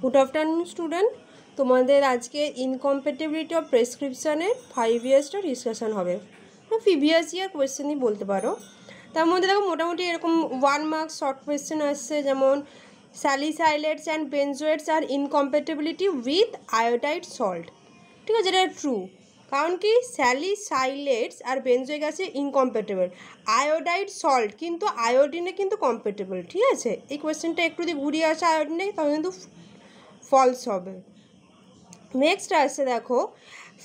Good afternoon student तुम्हारे आज के इनकम्पेटिबिलिटी ऑफ प्रेसक्रिप्शने 5 ইয়ার্সটা ডিসকাশন হবে প্রিভিয়াস ইয়ার কোয়েশ্চেনই বলতে পারো। তার মধ্যে দেখো মোটামুটি এরকম 1 মার্কস শর্ট কোয়েশ্চেন আসছে, যেমন স্যালিসাইলেটস অ্যান্ড বেনজোয়েটস আর ইনকম্পেটিবিলিটি উইথ আয়োডাইড সল্ট। ঠিক আছে, এটা ট্রু, কারণ কি স্যালিসাইলেটস আর বেনজোইক আছে ইনকম্পেটেবল, আয়োডাইড সল্ট কিন্তু আয়োডিনে কিন্তু কম্পেটেবল। ঠিক আছে, এই কোয়েশ্চেনটা একটু যদি ঘুরিয়ে আসে আয়োডিনে তাহলে কিন্তু ফলস হবে। নেক্সট আসছে দেখো,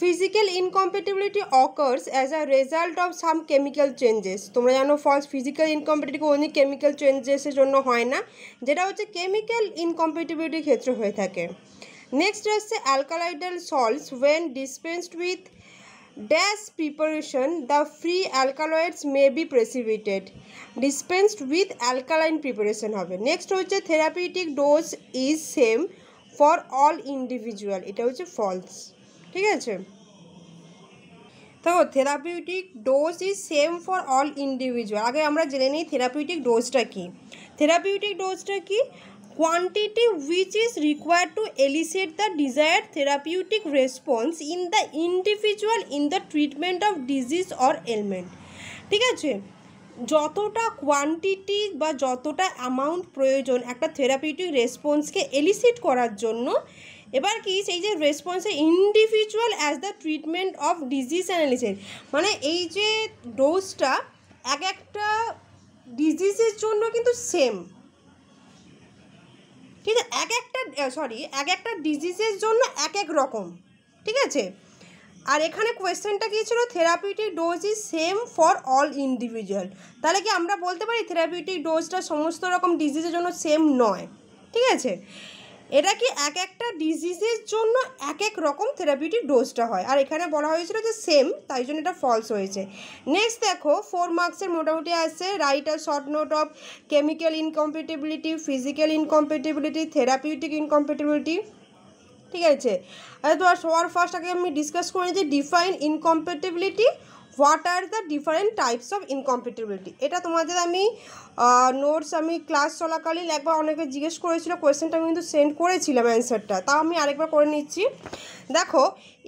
physical incompatibility occurs as a result of some chemical changes. তোমরা জানো false physical incompatibility only chemical চেঞ্জেসের জন্য হয় না, যেটা হচ্ছে কেমিক্যাল ইনকম্পেটিবিলিটির ক্ষেত্রে হয়ে থাকে। নেক্সট আসছে alkaloidal salts when dispensed with dash preparation the free alkaloids may be precipitated. Dispensed with alkaline preparation হবে। নেক্সট হচ্ছে therapeutic dose is same for all individual, এটা হচ্ছে ফলস। ঠিক আছে, তো therapeutic dose is same for all individual. আগে আমরা জেনে নিই থেরাপিউটিক ডোজটা কী। থেরাপিউটিক ডোজটা কি? quantity which is required to elicit the desired therapeutic response in the individual in the treatment of disease or ailment। ঠিক আছে, যতটা কোয়ান্টিটি বা যতটা অ্যামাউন্ট প্রয়োজন একটা থেরাপিউটিক রেসপন্সকে এলিসিট করার জন্য, এবার কি সেই যে রেসপন্সের individual as the treatment of disease analysis, মানে এই যে ডোজটা এক একটা ডিজিজের জন্য কিন্তু সেম। ঠিক আছে, এক একটা ডিজিজের জন্য এক এক রকম। ঠিক আছে, আর এখানে কোয়েশ্চেনটা কী ছিল? Therapeutic dose is same for all individual. তাহলে কি আমরা বলতে পারি থেরাপিউটিক ডোজটা সমস্ত রকম ডিজিজের জন্য সেম নয়? ঠিক আছে, এটা কি এক একটা ডিজিজের জন্য এক এক রকম থেরাপিউটিক ডোজটা হয়, আর এখানে বলা হয়েছিল যে সেম, তাই জন্য এটা ফলস হয়েছে। নেক্সট দেখো 4 মার্কসের মোটামুটি আসছে write a short note of chemical incompatibility, physical incompatibility, therapeutic incompatibility. ঠিক আছে, তোমার সবার ফার্স্ট আগে আমি ডিসকাস করে যে define incompatibility, what are the different types of incompatibility. এটা তোমাদের আমি নোটস আমি ক্লাস চলাকালীন একবার অনেকে জিজ্ঞেস করেছিল, কোয়েশ্চেনটা আমি কিন্তু সেন্ড করেছিলাম অ্যান্সারটা, তাও আমি আরেকবার করে নিচ্ছি। দেখো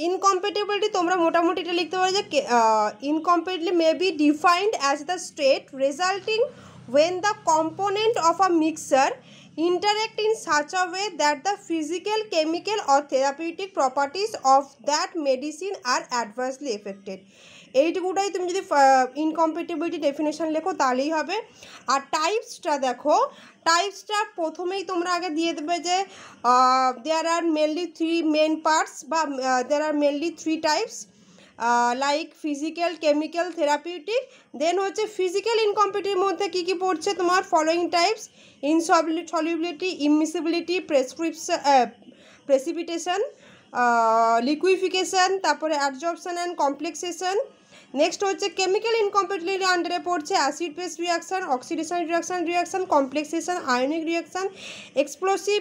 ইনকম্পেটিবিলিটি তোমরা মোটামুটি এটা লিখতে পারো যে incompatibility may be defined as the state resulting when the component of a mixture interact in such a way that the physical, chemical or therapeutic properties of that medicine are adversely affected। এইটুকুটাই তুমি যদি incompatibility definition লেখো তাহলেই হবে। আর টাইপসটা দেখো, টাইপসটা প্রথমেই তোমরা আগে দিয়ে দেবে যে there are mainly 3 main parts বা there are mainly 3 types like physical, chemical, therapeutic. Then হচ্ছে ফিজিক্যাল ইনকম্পেটিবিলিটির মধ্যে কী কী পড়ছে তোমার following types: insolubility, immiscibility, precipitation, liquefaction, তারপরে অ্যাবজর্পশন অ্যান্ড কমপ্লেক্সেশন। নেক্সট হচ্ছে কেমিক্যাল ইনকম্পেটিবিলিটির আন্ডারে পড়ছে acid base reaction, oxidation reaction, complexation, ionic reaction, explosive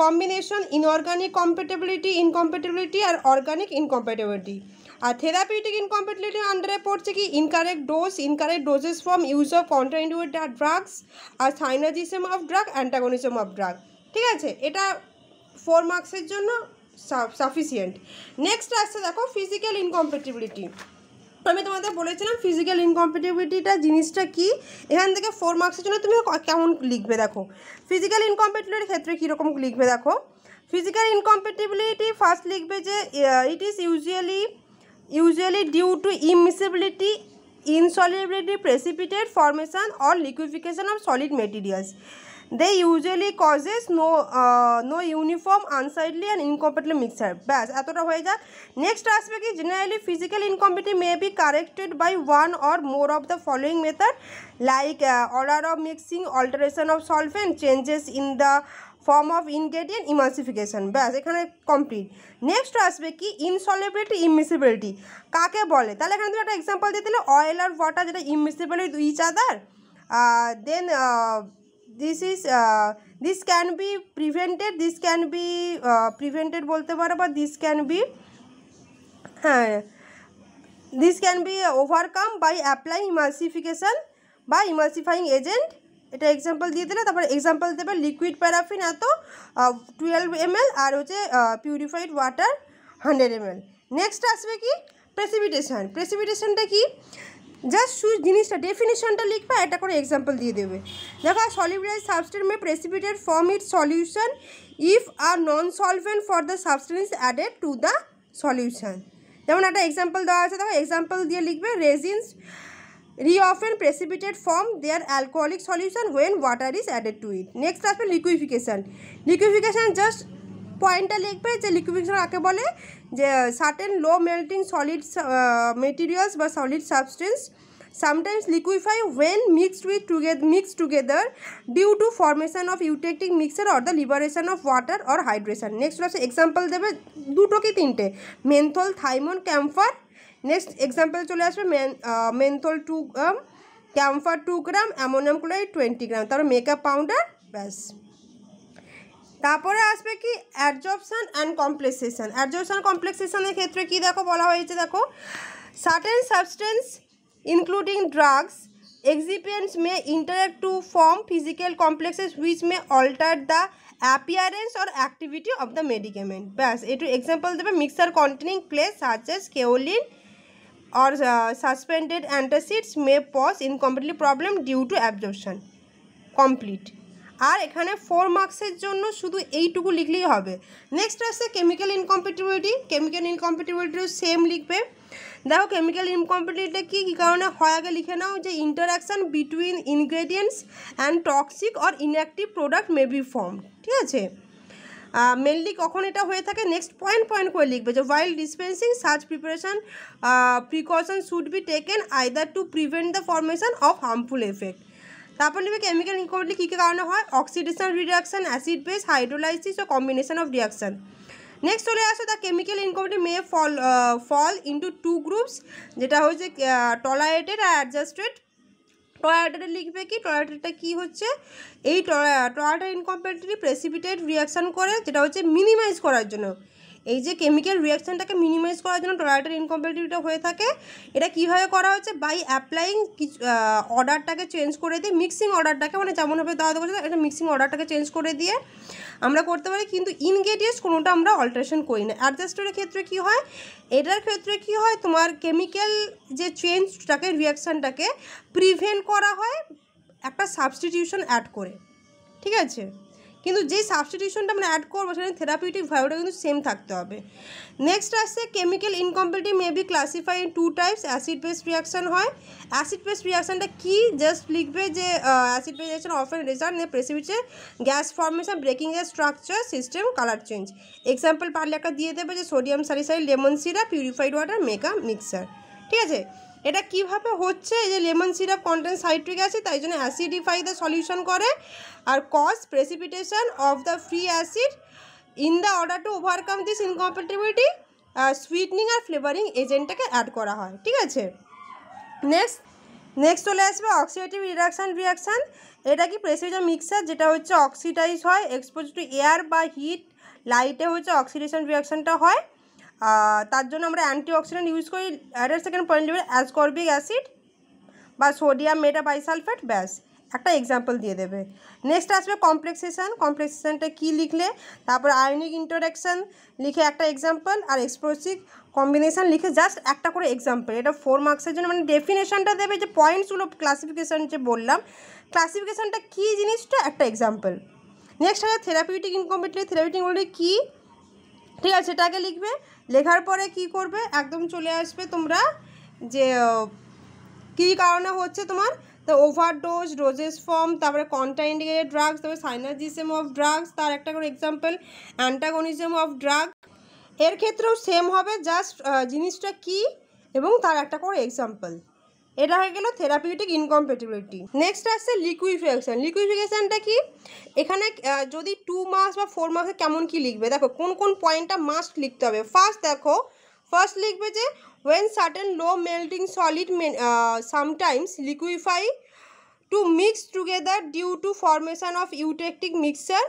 combination, inorganic incompatibility আর অর্গানিক ইনকম্পেটিবিলিটি। আর থেরাপিউটিক ইনকম্পেটিবিলিটির আন্ডারে পড়ছে কি incorrect doses from use of contraindicated drugs আর synergism of drug, antagonism of drug. ঠিক আছে, এটা 4 মার্কসের জন্য সাফিসিয়েন্ট। নেক্সট আসছে দেখো ফিজিক্যাল ইনকম্পেটিবিলিটি। আমি তোমাদের বলেছিলাম ফিজিক্যাল ইনকম্পেটিবিলিটিটা জিনিসটা কি। এখান থেকে 4 মার্কসের জন্য তুমি কেমন লিখবে দেখো। ফিজিক্যাল ইনকম্পেটিবিলিটির ক্ষেত্রে কীরকম লিখবে দেখো। ফিজিক্যাল ইনকম্পেটিবিলিটি ফার্স্ট লিখবে যে it is usually due to immiscibility, insolubility, precipitate formation or liquefaction of solid materials. They usually causes no uniform, unsightly and incompatible mixture। ব্যাস এতটা হয়ে যাক। নেক্সট আসবে কি generally physical incompatibility may be corrected by one or more of the following method like order of mixing, alteration of solvent, changes in the form of ingredient, emulsification. ব্যাস এখানে complete. Next আসবে কি ইনসলিবিলিটি, ইমিসিবিলিটি কাকে বলে? তাহলে এখানে তুমি একটা এক্সাম্পল দিয়ে দিলে অয়েল আর ওয়াটার যেটা immiscible with each other, then this can be prevented বলতে পারো, বা this can be overcome by applying emulsification বা emulsifying agent এটা এক্সাম্পল দিয়ে দিলে, তারপরে এক্সাম্পল দেবে লিকুইড প্যারাফিন এত 12 ml আর হচ্ছে পিউরিফাইড ওয়াটার 100 ml। নেক্সট আসবে কি প্রেসিপিটেশন। প্রেসিপিটেশনটা কি, জাস্ট জিনিসটা ডেফিনেশনটা লিখবে, এটা করে এক্সাম্পল দিয়ে দেবে। দেখো solubilized substance may precipitate form it solution if are non solvent for the substance added to the solution. যেমন একটা এক্সাম্পল দেওয়া আছে, দেখো এক্সাম্পল দিয়ে লিখবে resins re-often precipitate form their alcoholic solution when water is added to it। Next আসবে লিকুইফিকেশান। লিকুইফিকেশান just পয়েন্টটা লিখবে যে লিকুইফিকেশান কাকে বলে, যে সার্টেন লো মেল্টিং সলিড মেটেরিয়ালস বা solid substance sometimes liquefy when mixed together due to formation of eutectic mixture or the liberation of water or hydration। Next হচ্ছে example দেবে দুটো কি তিনটে, মেন্থল, থাইমন, ক্যাম্ফার। নেক্সট এক্সাম্পল চলে আসবে মেন্থল 2 গ্রাম, Campher 2 গ্রাম, ammonium chloride 20 গ্রাম, তারপর makeup powder, ব্যাস। তারপরে আসবে কি অ্যাডজর্পশন অ্যান্ড কমপ্লেক্সেশন। অ্যাডজর্পশন কমপ্লেক্সেশনের ক্ষেত্রে কি দেখো বলা হয়েছে, দেখো certain substance including drugs excipients may interact to form physical complexes which may alter the appearance or activity of the medicament। ব্যাস একটু এক্সাম্পল দেবে mixture containing clay such as kaolin or suspended antacids may cause incompatibility problem due to absorption। Complete. আর এখানে 4 মার্কসের জন্য শুধু এইটুকু লিখলেই হবে। নেক্সট আসছে কেমিক্যাল ইনকম্প্যাটিবিলিটি। কেমিক্যাল ইনকম্প্যাটিবিলিটিও সেম লিখবে। দেখো কেমিক্যাল ইনকম্প্যাটিবিলিটি কী কী কারণে হয় আগে লিখে নাও, যে interaction between ingredients and toxic or inactive product may be form. ঠিক আছে, মেনলি কখন এটা হয়ে থাকে, নেক্সট পয়েন্ট করে লিখবে যে while dispensing such preparation precaution should be taken either to prevent the formation of harmful effect. তারপর লিখবে কেমিক্যাল ইনকম্প্যাটিবিলিটি কী কী কারণে হয়, oxidation reduction, acid base, hydrolysis ও কম্বিনেশন অফ রিয়াকশন। নেক্সট চলে আসো the chemical incompatibility may fall into 2 groups, যেটা হচ্ছে টলারেটেড আর অ্যাডজাস্টেড। টলারেটেড লিখবে কি, টলারেটেডটা কী হচ্ছে, এই টলারেটেড ইনকম্প্যাটিবিলিটি প্রেসিপিটেট রিয়াকশান করে, যেটা হচ্ছে মিনিমাইজ করার জন্য, এই যে কেমিক্যাল রিয়াকশানটাকে মিনিমাইজ করার জন্য টলারেটেড ইনকম্প্যাটিবিলিটি হয়ে থাকে। এটা কীভাবে করা হচ্ছে, বাই অ্যাপ্লাইং কিছু অর্ডারটাকে চেঞ্জ করে দিয়ে, মিক্সিং অর্ডারটাকে, মানে যেমনভাবে দেওয়া দরকার এটা মিক্সিং অর্ডারটাকে চেঞ্জ করে দিয়ে আমরা করতে পারি, কিন্তু ইনগ্রেডিয়েন্টস কোনোটা আমরা অল্টারেশন করি না। অ্যাডজাস্টের ক্ষেত্রে কী হয়, এটার ক্ষেত্রে কী হয়, তোমার কেমিক্যাল যে চেঞ্জটাকে রিয়াকশানটাকে প্রিভেন্ট করা হয় একটা সাবস্টিটিউশন অ্যাড করে। ঠিক আছে, কিন্তু যেই সাবস্টিটিউশনটা আমরা অ্যাড করবো সেখানে থেরাপিউটিক ভ্যালুটা কিন্তু সেম থাকতে হবে। নেক্সট আসছে chemical incompatibility may be classify in 2 types. Acid base reaction হয়। অ্যাসিড বেস রিয়াকশানটা কি, জাস্ট লিখবে যে acid base reaction often result in precipitate gas formation, breaking এর structure, system, colour change. Example পারলে একটা দিয়ে দেবে যে sodium salicylate, lemon syrup, purified water, make up mixture. ঠিক আছে, এটা কিভাবে হচ্ছে, এই যে lemon syrup contain citric acid, তাই জন্য অ্যাসিডিফাই দ্য সলিউশন করে আর cause precipitation of the free acid in the order to overcome this incompatibility sweetening আর ফ্লেভারিং এজেন্টটাকে অ্যাড করা হয়। ঠিক আছে, নেক্সট চলে আসবে অক্সিডেটিভ রিয়াকশান। এটা কি প্রেসিপিটেশন মিক্সার, যেটা হচ্ছে অক্সিডাইজ হয় এক্সপোজ টু এয়ার বা হিট, লাইটে হচ্ছে অক্সিডেশন রিয়াকশানটা হয়। তার জন্য আমরা অ্যান্টিঅক্সিডেন্ট ইউজ করি। অ্যাডের সেকেন্ড পয়েন্ট লিখবে অ্যাসকর্বিক অ্যাসিড বা সোডিয়াম মেটাবাইসালফেট, ব্যাস একটা এক্সাম্পল দিয়ে দেবে। নেক্সট আসবে কমপ্লেক্সেশন। কমপ্লেক্সেশনটা কী লিখলে, তারপর আয়নিক ইন্টারাকশান লিখে একটা এক্সাম্পল, আর এক্সপ্লোসিভ কম্বিনেশান লিখে জাস্ট একটা করে এক্সাম্পল। এটা 4 মার্কসের জন্য, মানে ডেফিনেশনটা দেবে যে পয়েন্টসগুলো ক্লাসিফিকেশান যে বললাম, ক্লাসিফিকেশানটা কী জিনিসটা একটা এক্সাম্পল। নেক্সট আছে থেরাপিউটিক ইনকম্প্যাটিবিলিটি। থেরাপিউটিক ইনকম্প্যাটিবিলিটি কী, ঠিক আছে সেটাকে লিখবে। লেখার পরে কি করবে, একদম চলে আসবে তোমরা যে কী কারণে হচ্ছে তোমার, তো ওভারডোজ, ডোজেস ফর্ম, তারপরে কন্ট্রাইন্ডিকেটেড ড্রাগস, তারপরে সাইনার্জিজম অফ ড্রাগস, তার একটা করে এক্সাম্পল অ্যান্টাগনিজম অফ ড্রাগ। এর ক্ষেত্রেও সেম হবে, জাস্ট জিনিসটা কী এবং তার একটা করে এক্সাম্পল। এটা হয়ে গেল থেরাপিউটিক ইনকম্প্যাটিবিলিটি। নেক্সট আসছে লিকুইফিকেশান। লিকুইফিকেশানটা কি, এখানে যদি 2 মার্কস বা 4 মার্কসে কেমন কি লিখবে, দেখো কোন কোন পয়েন্টটা মাস্ট লিখতে হবে। ফার্স্ট লিখবে যে when certain low melting solid sometimes liquefy to mix together due to formation of eutectic mixture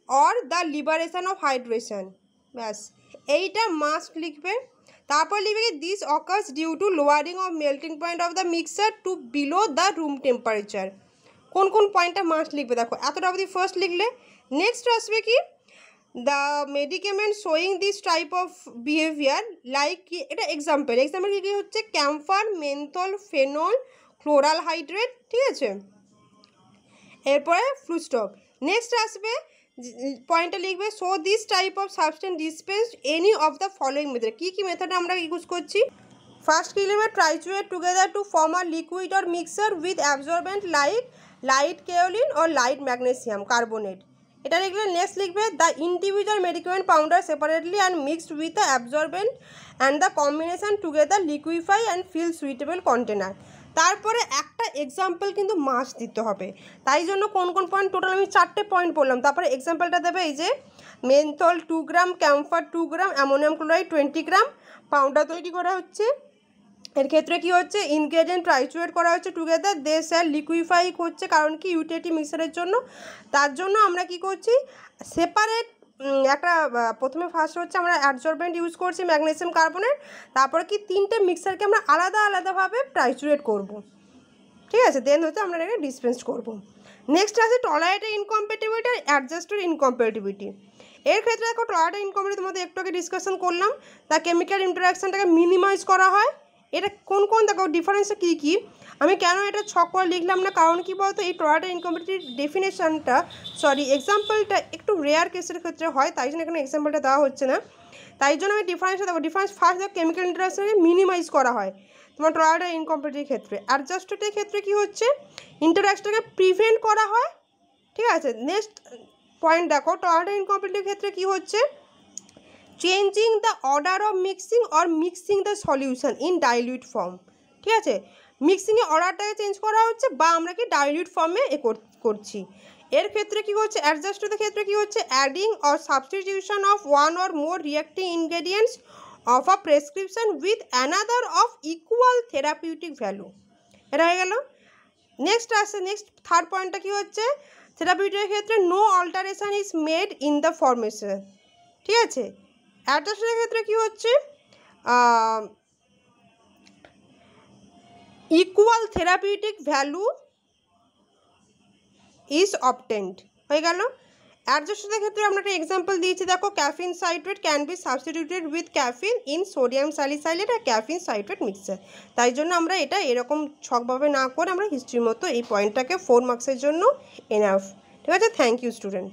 or the liberation of hydration, ব্যাস এইটা মাস্ট লিখবে। তারপর লিখবে this occurs due to lowering of melting point of the mixer to below the room temperature, কোন কোন পয়েন্টটা must লিখবে দেখো, এতটা অবধি ফার্স্ট লিখলে। নেক্সট আসবে কি, the medicament showing this type of behaviour like, এটা এক্সাম্পল কী হচ্ছে, camphor, menthol, phenol, chloral hydrate, ঠিক আছে। এরপরে ফুল স্টপ। নেক্সট আসবে পয়েন্টটা লিখবে, so this type of substance dispense any of the following method. কী কী মেথডে আমরা ইউজ করছি, ফার্স্ট কী লিখবে, triturate together to form a liquid or mixture with absorbent like light kaolin or light magnesium carbonate, এটা লিখলে। নেক্সট লিখবে, the individual medicament powder separately and mixed with the absorbent and the combination together liquefy and fill suitable container. তারপরে একটা example কিন্তু must দিতে হবে, তাই জন্য কোন কোন পয়েন্ট, টোটাল আমি 4টে পয়েন্ট বললাম। তারপরে এক্সাম্পলটা দেবে, এই যে মেন্থল 2 গ্রাম, ক্যাম্ফার 2 গ্রাম, অ্যামোনিয়াম ক্লোরাইড 20 গ্রাম পাউডার তৈরি করা হচ্ছে। এর ক্ষেত্রে কী হচ্ছে, ইনগ্রেডিয়েন্ট ট্রাইচুয়েট করা হচ্ছে টুগেদার, দে স্যার লিকুইফাই হচ্ছে, কারণ কি ইউটিলিটি মিক্সারের জন্য। তার জন্য আমরা কি করছি, সেপারেট একটা, প্রথমে ফার্স্ট হচ্ছে আমরা অ্যাবজর্বেন্ট ইউজ করছি ম্যাগনেসিয়াম কার্বনেট, তারপরে কি 3টে মিক্সারকে আমরা আলাদা আলাদাভাবে ট্রাইচুয়েট করব, ঠিক আছে। দেন হচ্ছে আমরা এটাকে ডিসপেন্স করব। নেক্সট আছে টলারেটেড ইনকম্প্যাটিবিলিটি আর অ্যাডজাস্টেড ইনকম্প্যাটিবিলিটি। এর ক্ষেত্রে দেখো, টলারেটেড ইনকম্প্যাটিবিলিটির মধ্যে একটু আগে ডিসকাশন করলাম, তা কেমিক্যাল ইন্টারাকশানটাকে মিনিমাইজ করা হয়। এটা কোন কোন দেখো ডিফারেন্সটা কী কী, আমি কেন এটা ছক করে লিখলাম না, কারণ কি বলতো, এই টলারেটেড ইনকম্প্যাটিবিলিটির ডেফিনেশনটা, এক্সাম্পলটা একটু রেয়ার কেসের ক্ষেত্রে হয়, তাই জন্য এখানে এক্সাম্পলটা দেওয়া হচ্ছে না। তাই জন্য আমি ডিফারেন্সটা দেখো, ডিফারেন্স ফার্স্ট দেখো, কেমিক্যাল ইন্টারাকশানকে মিনিমাইজ করা হয় তোমার টলারেটেড ইনকম্প্যাটিবিলিটির ক্ষেত্রে। অ্যাডজাস্টেডের ক্ষেত্রে কী হচ্ছে, ইন্টারাকশনটাকে প্রিভেন্ট করা হয়, ঠিক আছে। নেক্সট পয়েন্ট দেখো, টলারেটেড ইনকম্প্যাটিবিলিটির ক্ষেত্রে কী হচ্ছে, changing the order of mixing or mixing the solution in dilute form, ঠিক আছে। মিক্সিংয়ের অর্ডারটাকে চেঞ্জ করা হচ্ছে, বা আমরা কি ডাইলিউট ফর্মে করছি। এর ক্ষেত্রে কী হচ্ছে, অ্যাডজাস্টেডের ক্ষেত্রে কী হচ্ছে, adding or substitution of one or more reacting ingredients of a prescription with another of equal therapeutic value, এটা হয়ে গেল। নেক্সট আসছে, নেক্সট থার্ড পয়েন্টটা কী হচ্ছে, থেরাপিউটিকের ক্ষেত্রে no alteration is made in the formation, ঠিক আছে। অ্যাডজাস্টের ক্ষেত্রে কী হচ্ছে, equal therapeutic value is obtained, হয়ে গেল। অ্যাডজাস্টের ক্ষেত্রে আমরা একটা এক্সাম্পল দিয়েছি দেখো, caffeine citrate can be substituted with caffeine in sodium salicylate আর ক্যাফিন সাইট্রেট মিক্সচার। তাই জন্য আমরা এটা এরকম ছকভাবে না করে আমরা হিস্ট্রির মতো এই পয়েন্টটাকে 4 মার্কসের জন্য এনাফ, ঠিক আছে। Thank you student.